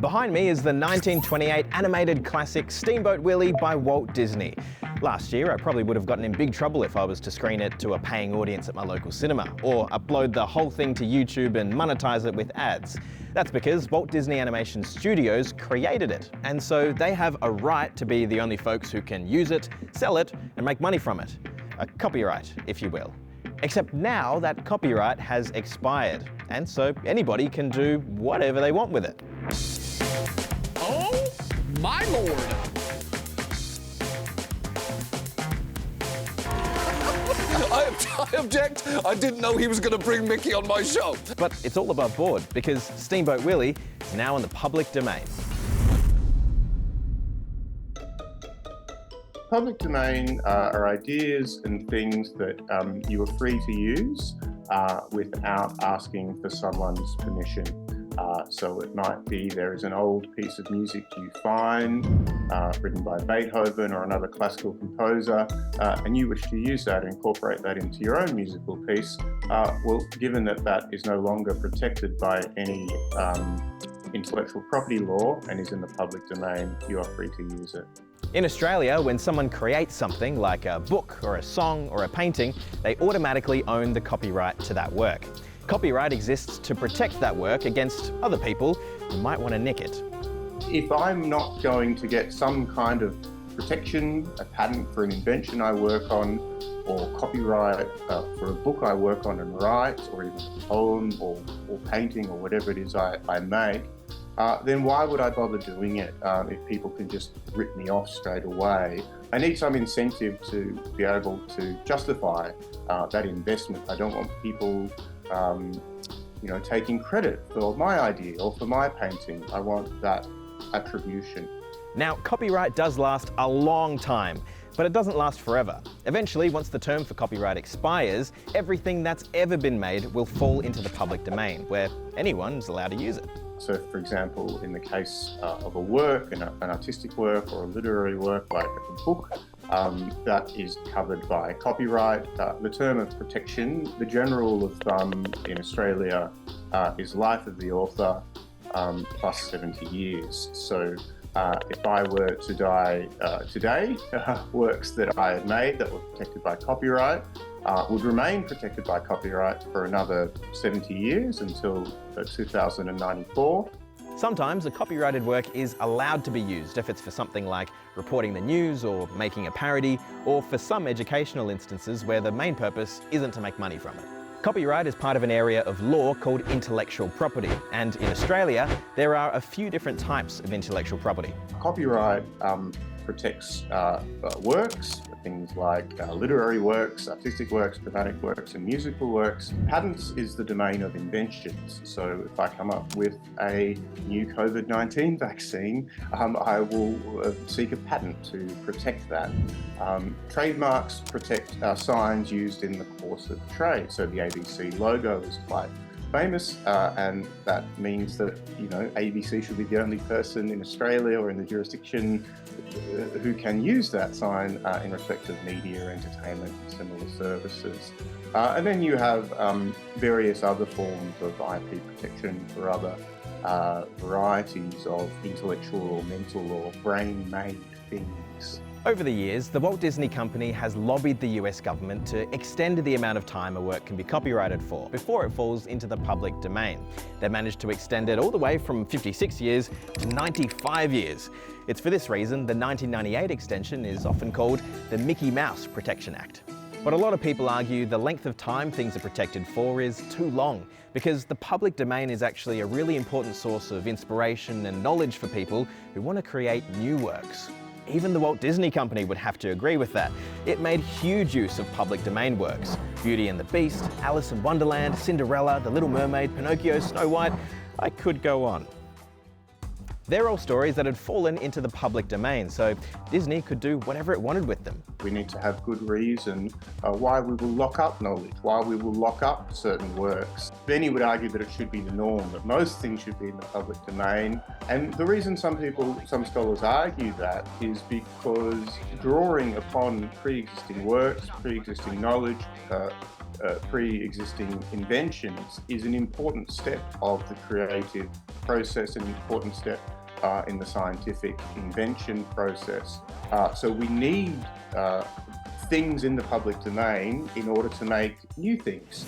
Behind me is the 1928 animated classic Steamboat Willie by Walt Disney. Last year, I probably would have gotten in big trouble if I was to screen it to a paying audience at my local cinema, or upload the whole thing to YouTube and monetize it with ads. That's because Walt Disney Animation Studios created it, and so they have a right to be the only folks who can use it, sell it, and make money from it. A copyright, if you will. Except now that copyright has expired, and so anybody can do whatever they want with it. Oh, my lord! I object. I didn't know he was going to bring Mickey on my show. But it's all above board, because Steamboat Willie is now in the public domain. Public domain are ideas and things that you are free to use without asking for someone's permission. So it might be there is an old piece of music you find, written by Beethoven or another classical composer, and you wish to use that, incorporate that into your own musical piece. Well, given that that is no longer protected by any intellectual property law and is in the public domain, you are free to use it. In Australia, when someone creates something like a book or a song or a painting, they automatically own the copyright to that work. Copyright exists to protect that work against other people who might want to nick it. If I'm not going to get some kind of protection, a patent for an invention I work on, or copyright for a book I work on and write, or even a poem or painting or whatever it is I make, then why would I bother doing it if people can just rip me off straight away? I need some incentive to be able to justify that investment. I don't want people taking credit for my idea or for my painting. I want that attribution. Now, copyright does last a long time, but it doesn't last forever. Eventually, once the term for copyright expires, everything that's ever been made will fall into the public domain, where anyone's allowed to use it. So, for example, in the case of a work, an artistic work or a literary work like a book, that is covered by copyright. The term of protection, the general rule of thumb in Australia is life of the author plus 70 years. So if I were to die today, works that I had made that were protected by copyright would remain protected by copyright for another 70 years until 2094. Sometimes a copyrighted work is allowed to be used if it's for something like reporting the news or making a parody, or for some educational instances where the main purpose isn't to make money from it. Copyright is part of an area of law called intellectual property, and in Australia there are a few different types of intellectual property. Copyright protects works, things like literary works, artistic works, dramatic works, and musical works. Patents is the domain of inventions. So if I come up with a new COVID-19 vaccine, I will seek a patent to protect that. Trademarks protect signs used in the course of trade. So the ABC logo is quite famous, and that means that ABC should be the only person in Australia or in the jurisdiction who can use that sign in respect of media, entertainment, and similar services. And then you have various other forms of IP protection for other varieties of intellectual or mental or brain-made things. Over the years, the Walt Disney Company has lobbied the US government to extend the amount of time a work can be copyrighted for before it falls into the public domain. They managed to extend it all the way from 56 years to 95 years. It's for this reason the 1998 extension is often called the Mickey Mouse Protection Act. But a lot of people argue the length of time things are protected for is too long, because the public domain is actually a really important source of inspiration and knowledge for people who want to create new works. Even the Walt Disney Company would have to agree with that. It made huge use of public domain works. Beauty and the Beast, Alice in Wonderland, Cinderella, The Little Mermaid, Pinocchio, Snow White. I could go on. They're all stories that had fallen into the public domain, so Disney could do whatever it wanted with them. We need to have good reason why we will lock up knowledge, why we will lock up certain works. Many would argue that it should be the norm, that most things should be in the public domain. And the reason some scholars argue that is because drawing upon pre-existing works, pre-existing knowledge, pre-existing inventions is an important step of the creative process, an important step in the scientific invention process. So we need things in the public domain in order to make new things.